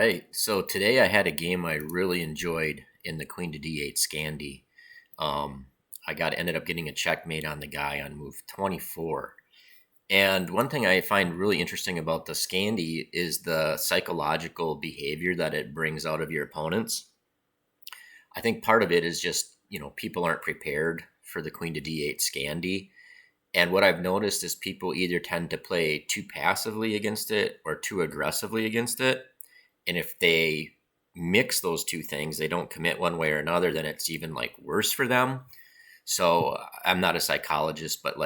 right, so today I had a game I really enjoyed in the Queen to D8 Scandi. I ended up getting a checkmate on the guy on move 24. And one thing I find really interesting about the Scandi is the psychological behavior that it brings out of your opponents. I think part of it is just, people aren't prepared for the Queen to D8 Scandi. And what I've noticed is people either tend to play too passively against it or too aggressively against it. And if they mix those two things, they don't commit one way or another, then it's even like worse for them. So I'm not a psychologist, but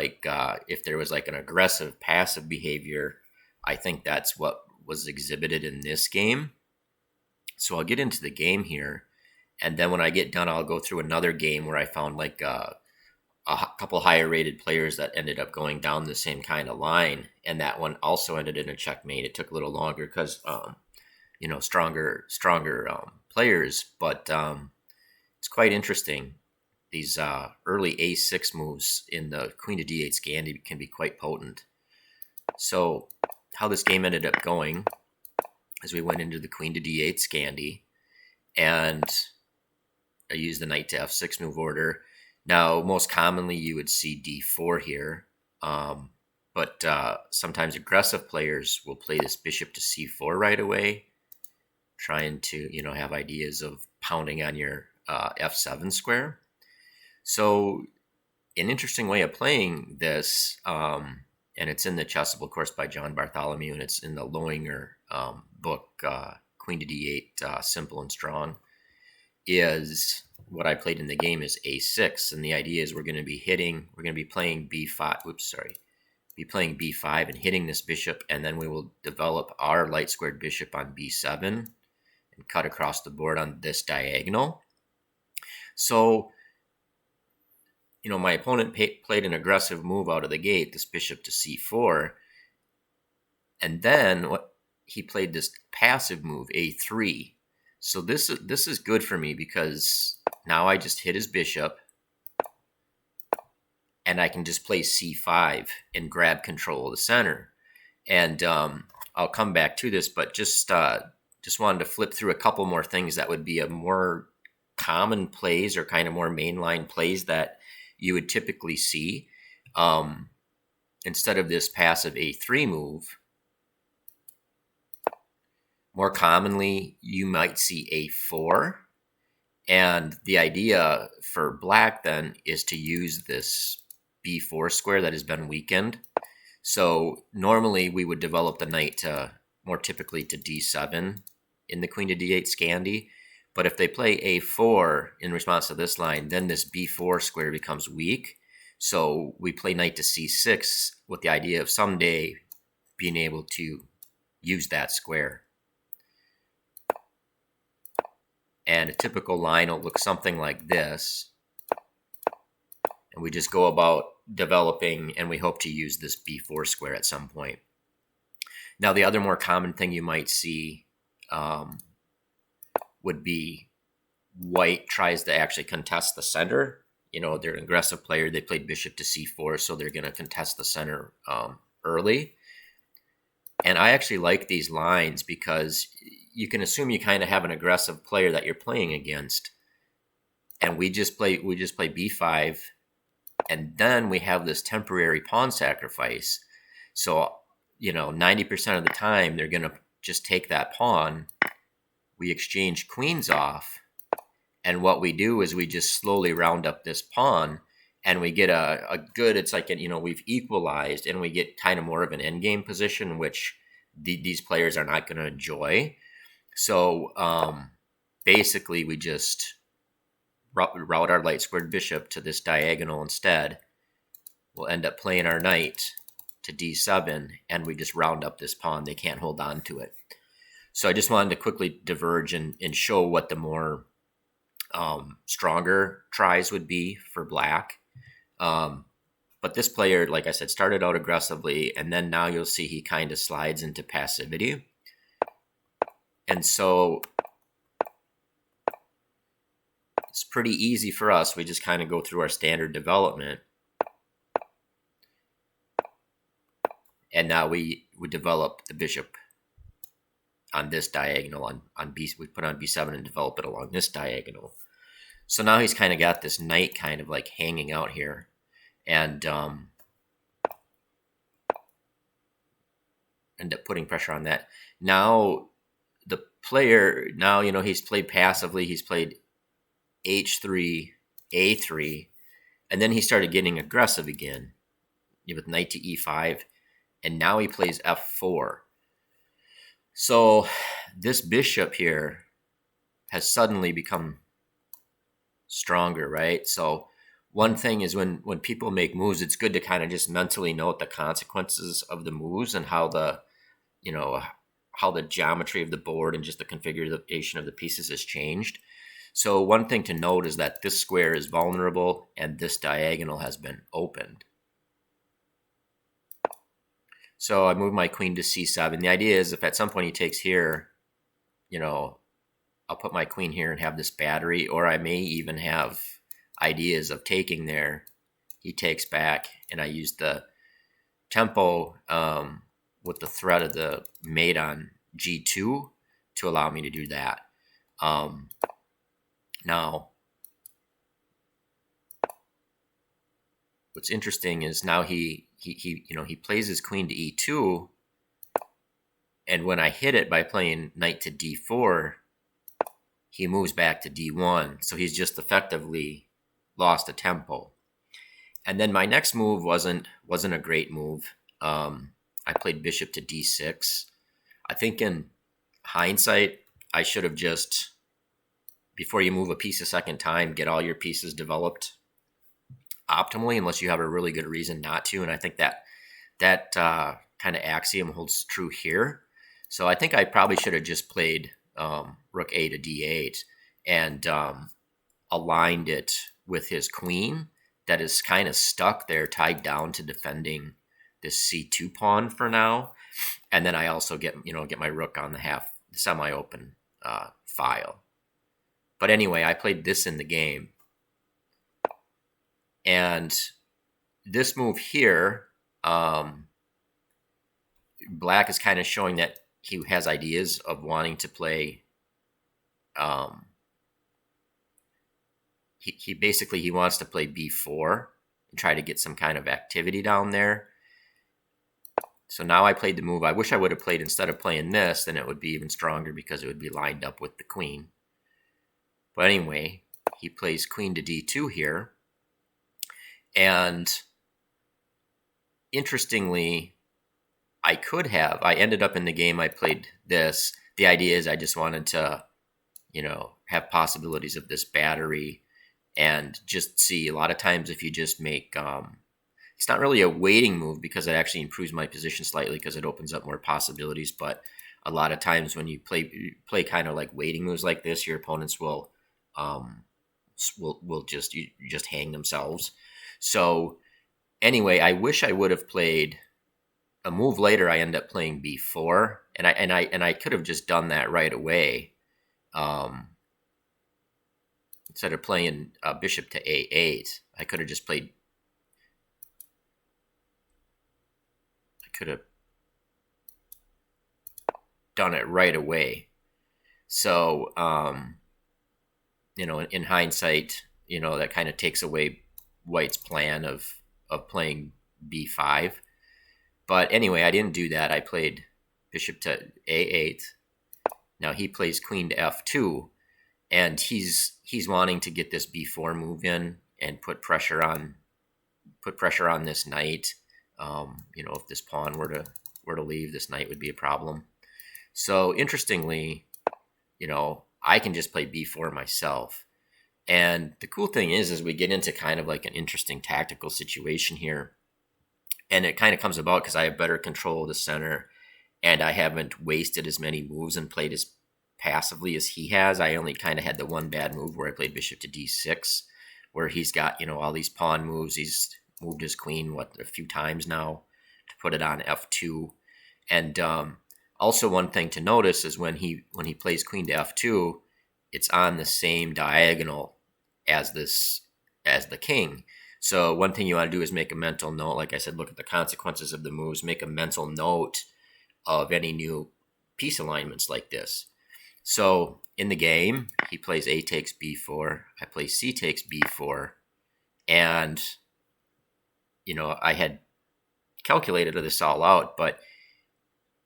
if there was like an aggressive passive behavior, I think that's what was exhibited in this game. So I'll get into the game here. And then when I get done, I'll go through another game where I found a couple higher rated players that ended up going down the same kind of line. And that one also ended in a checkmate. It took a little longer because, stronger players, but it's quite interesting. These early A6 moves in the Queen to D8 Scandi can be quite potent. So how this game ended up going is we went into the Queen to D8 Scandi, and I used the Knight to F6 move order. Now, most commonly, you would see D4 here, but sometimes aggressive players will play this bishop to C4 right away, trying to, have ideas of pounding on your F7 square. So an interesting way of playing this, and it's in the Chessable course by John Bartholomew, and it's in the Lowinger book, Queen to D8, Simple and Strong, is what I played in the game is A6. And the idea is we're going to be playing B5, be playing B5 and hitting this bishop, and then we will develop our light squared bishop on B7 and cut across the board on this diagonal. So, my opponent played an aggressive move out of the gate, this bishop to C4, and then he played this passive move, A3. So this is good for me because now I just hit his bishop, and I can just play C5 and grab control of the center. And I'll come back to this, but just wanted to flip through a couple more things that would be a more common plays or kind of more mainline plays that you would typically see. Instead of this passive A3 move, more commonly you might see A4. And the idea for black then is to use this B4 square that has been weakened. So normally we would develop the knight to more typically to D7 in the Queen to D8 Scandi. But if they play A4 in response to this line, then this B4 square becomes weak. So we play knight to C6 with the idea of someday being able to use that square. And a typical line will look something like this. And we just go about developing, and we hope to use this B4 square at some point. Now, the other more common thing you might see would be white tries to actually contest the center. They're an aggressive player. They played bishop to C4, so they're going to contest the center early. And I actually like these lines because you can assume you kind of have an aggressive player that you're playing against. And we just play B5, and then we have this temporary pawn sacrifice. So, 90% of the time they're going to just take that pawn. We exchange queens off, and what we do is we just slowly round up this pawn, and we get a good, it's like, we've equalized, and we get kind of more of an endgame position, which these players are not going to enjoy. So basically we just route our light squared bishop to this diagonal instead. We'll end up playing our knight to D7, and we just round up this pawn. They can't hold on to it. So I just wanted to quickly diverge and show what the more stronger tries would be for black. But this player, like I said, started out aggressively, and then now you'll see he kind of slides into passivity. And so it's pretty easy for us. We just kind of go through our standard development. And now we develop the bishop on this diagonal on B. We put on B7 and develop it along this diagonal. So now he's kind of got this knight kind of like hanging out here, and end up putting pressure on that. Now the player, he's played passively. He's played H3, A3, and then he started getting aggressive again with knight to E5, and now he plays F4. So this bishop here has suddenly become stronger, right? So one thing is when people make moves, it's good to kind of just mentally note the consequences of the moves and how the geometry of the board and just the configuration of the pieces has changed. So one thing to note is that this square is vulnerable and this diagonal has been opened. So I move my queen to C7. The idea is if at some point he takes here, I'll put my queen here and have this battery, or I may even have ideas of taking there. He takes back, and I use the tempo with the threat of the mate on G2 to allow me to do that. Now, what's interesting is now he plays his queen to E2, and when I hit it by playing knight to D4, he moves back to D1. So he's just effectively lost a tempo. And then my next move wasn't a great move. I played bishop to D6. I think in hindsight, I should have just, before you move a piece a second time, get all your pieces developed optimally, unless you have a really good reason not to. And I think that kind of axiom holds true here. So I think I probably should have just played rook A to D8 and aligned it with his queen that is kind of stuck there, tied down to defending this C2 pawn for now. And then I also get my rook on the semi-open file. But anyway, I played this in the game. And this move here, black is kind of showing that he has ideas of wanting to play. He wants to play B4 and try to get some kind of activity down there. So now I played the move I wish I would have played. Instead of playing this, then it would be even stronger because it would be lined up with the queen. But anyway, he plays queen to D2 here. And interestingly, I ended up in the game, I played this. The idea is I just wanted to, have possibilities of this battery and just see. A lot of times if you just make, it's not really a waiting move because it actually improves my position slightly because it opens up more possibilities. But a lot of times when you play kind of like waiting moves like this, your opponents will just hang themselves. So anyway, I wish I would have played a move later. I end up playing B4, and I could have just done that right away. Instead of playing bishop to A8, I could have just played. I could have done it right away. So in hindsight, that kind of takes away White's plan of playing B5. But anyway, I didn't do that. I played bishop to A8. Now he plays queen to F2, and he's wanting to get this B4 move in and put pressure on this knight. If this pawn were to leave, this knight would be a problem. So interestingly, I can just play B4 myself. And the cool thing is we get into kind of like an interesting tactical situation here. And it kind of comes about because I have better control of the center and I haven't wasted as many moves and played as passively as he has. I only kind of had the one bad move where I played bishop to D6, where he's got, all these pawn moves. He's moved his queen, a few times now to put it on F2. And also one thing to notice is when he plays queen to F2, it's on the same diagonal as the king. So one thing you want to do is make a mental note. Like I said, look at the consequences of the moves. Make a mental note of any new piece alignments like this. So in the game, he plays A takes B4, I play C takes B4, and I had calculated this all out, but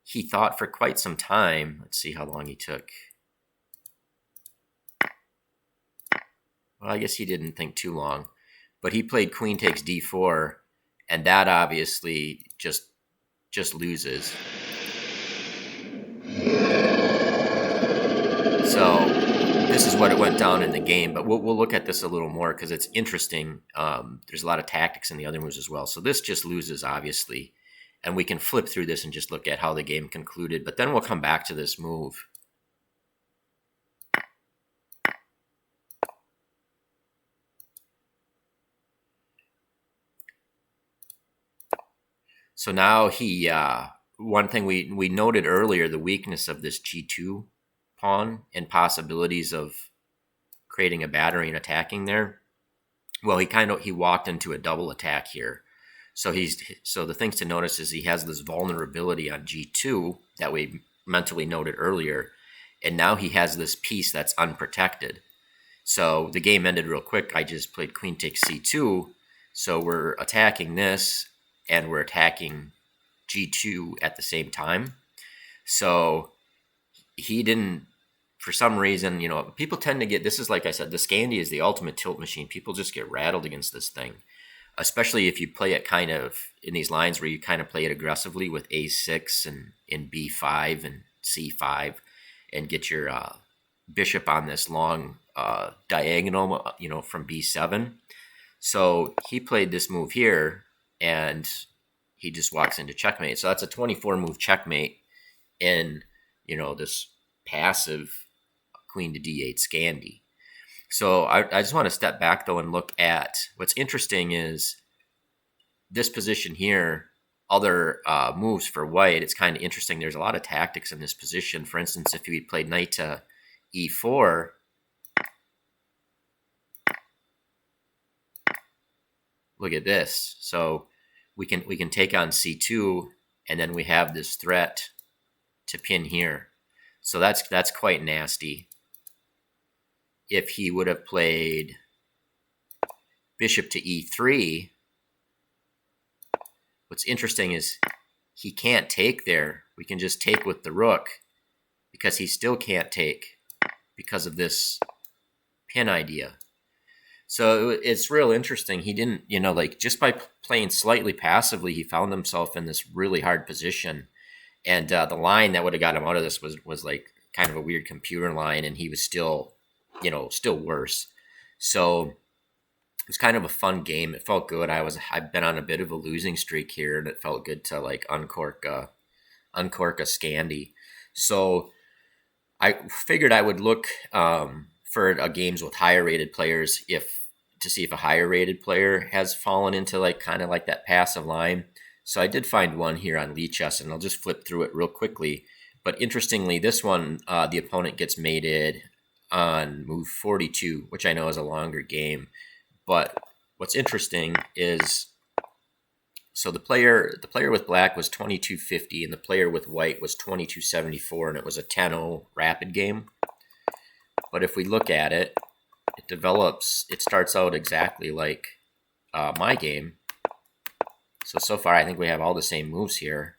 he thought for quite some time. Let's see how long he took. Well, I guess he didn't think too long, but he played queen takes D4, and that obviously just loses. So this is what it went down in the game, but we'll look at this a little more because it's interesting. There's a lot of tactics in the other moves as well. So this just loses, obviously, and we can flip through this and just look at how the game concluded, but then we'll come back to this move. So now he, one thing we noted earlier, the weakness of this G2 pawn and possibilities of creating a battery and attacking there. Well, he walked into a double attack here. So the things to notice is he has this vulnerability on G2 that we mentally noted earlier, and now he has this piece that's unprotected. So the game ended real quick. I just played queen takes C2, so we're attacking this and we're attacking G2 at the same time. So he didn't, for some reason, people tend to get, this is like I said, the Scandi is the ultimate tilt machine. People just get rattled against this thing, especially if you play it kind of in these lines where you kind of play it aggressively with A6 and in B5 and C5 and get your bishop on this long diagonal, from B7. So he played this move here, and he just walks into checkmate. So that's a 24 move checkmate in, this passive queen to D8 Scandi. So I just want to step back though and look at what's interesting is this position here, other moves for white. It's kind of interesting. There's a lot of tactics in this position. For instance, if we played knight to E4, look at this. So we can take on C2, and then we have this threat to pin here. So that's quite nasty. If he would have played bishop to E3, what's interesting is he can't take there. We can just take with the rook because he still can't take because of this pin idea. So it's real interesting. He didn't, just by playing slightly passively, he found himself in this really hard position. And the line that would have got him out of this was like kind of a weird computer line, and he was still worse. So it was kind of a fun game. It felt good. I've been on a bit of a losing streak here, and it felt good to like uncork a Scandi. So I figured I would look for games with higher rated players to see if a higher rated player has fallen into like kind of like that passive line. So I did find one here on Lichess, and I'll just flip through it real quickly. But interestingly, this one, the opponent gets mated on move 42, which I know is a longer game. But what's interesting is, so the player with black was 2250, and the player with white was 2274, and it was a 10-0 rapid game. But if we look at it, it starts out exactly like my game. So far, I think we have all the same moves here.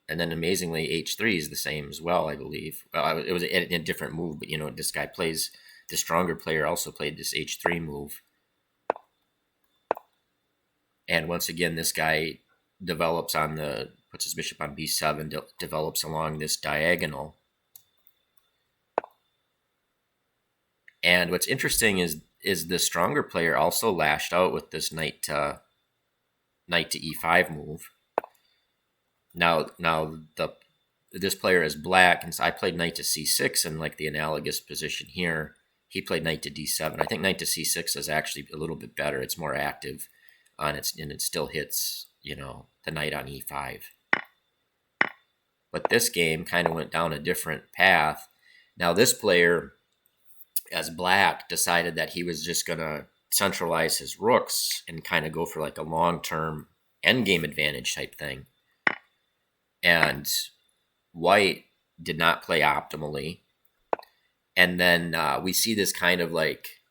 And then amazingly, H3 is the same as well, I believe. It was a different move, but this guy plays, the stronger player also played this H3 move. And once again, this guy puts his bishop on B7, develops along this diagonal. And what's interesting is the stronger player also lashed out with this knight to E5 move. Now this player is black, and so I played knight to C6 in like the analogous position here. He played knight to D7. I think knight to C6 is actually a little bit better. It's more active, and it still hits the knight on E5. But this game kind of went down a different path. Now this player, as black, decided that he was just going to centralize his rooks and kind of go for like a long-term endgame advantage type thing. And white did not play optimally. And then we see this kind of like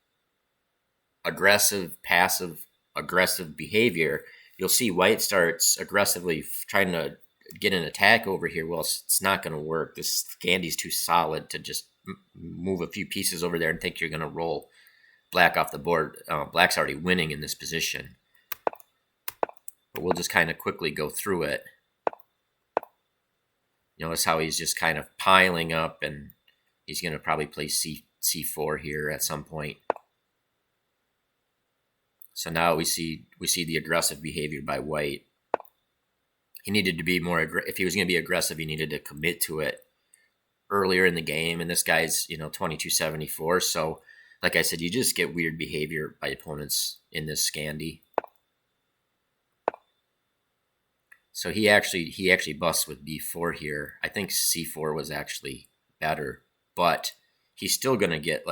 aggressive, passive, aggressive behavior. You'll see white starts aggressively trying to get an attack over here. Well, it's not going to work. This Scandi's too solid to just move a few pieces over there and think you're going to roll black off the board. Black's already winning in this position. But we'll just kind of quickly go through it. Notice how he's just kind of piling up, and he's going to probably play C4 here at some point. So now we see the aggressive behavior by white. He needed to be more if he was going to be aggressive, he needed to commit to it earlier in the game. And this guy's 2274. So like I said, you just get weird behavior by opponents in this Scandi. So he actually busts with B4 here. I think C4 was actually better, but he's still going to get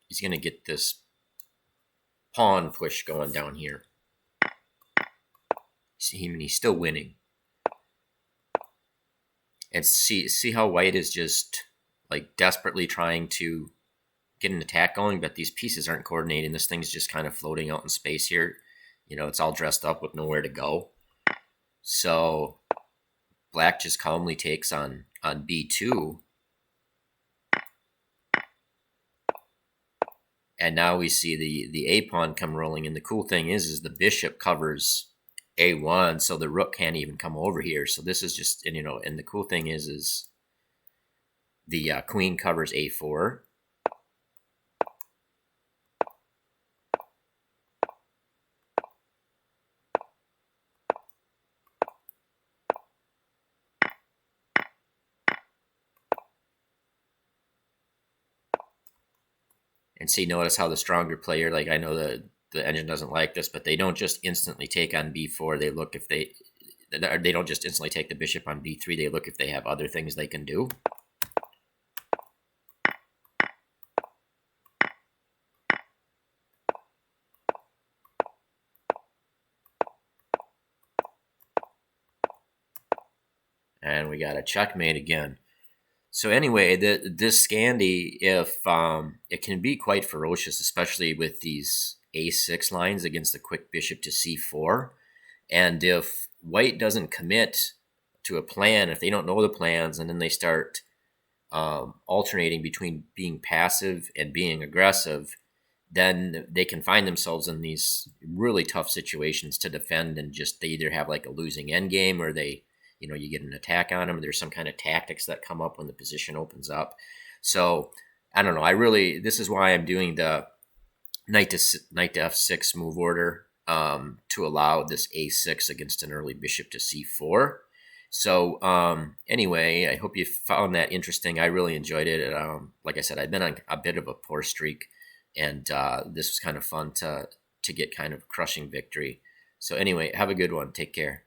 he's going to get this pawn push going down here. He's still winning. And see how white is just like desperately trying to get an attack going, but these pieces aren't coordinating. This thing's just kind of floating out in space here. It's all dressed up with nowhere to go. So black just calmly takes on B2. And now we see the A pawn come rolling. And the cool thing is the bishop covers A1, so the rook can't even come over here. So this is just, and the cool thing is the queen covers A4. And see, notice how the stronger player, like I know the engine doesn't like this, but they don't just instantly take on B4. They look if they don't just instantly take the bishop on B3. They look if they have other things they can do. And we got a checkmate again. So anyway, this Scandi, if it can be quite ferocious, especially with these A6 lines against the quick bishop to C4. And if white doesn't commit to a plan, if they don't know the plans, and then they start alternating between being passive and being aggressive, then they can find themselves in these really tough situations to defend, and just they either have like a losing endgame, or they you get an attack on them. There's some kind of tactics that come up when the position opens up. So I don't know. This is why I'm doing the knight to F6 move order to allow this A6 against an early bishop to C4. So anyway, I hope you found that interesting. I really enjoyed it. Like I said, I've been on a bit of a poor streak, and this was kind of fun to get kind of a crushing victory. So anyway, have a good one. Take care.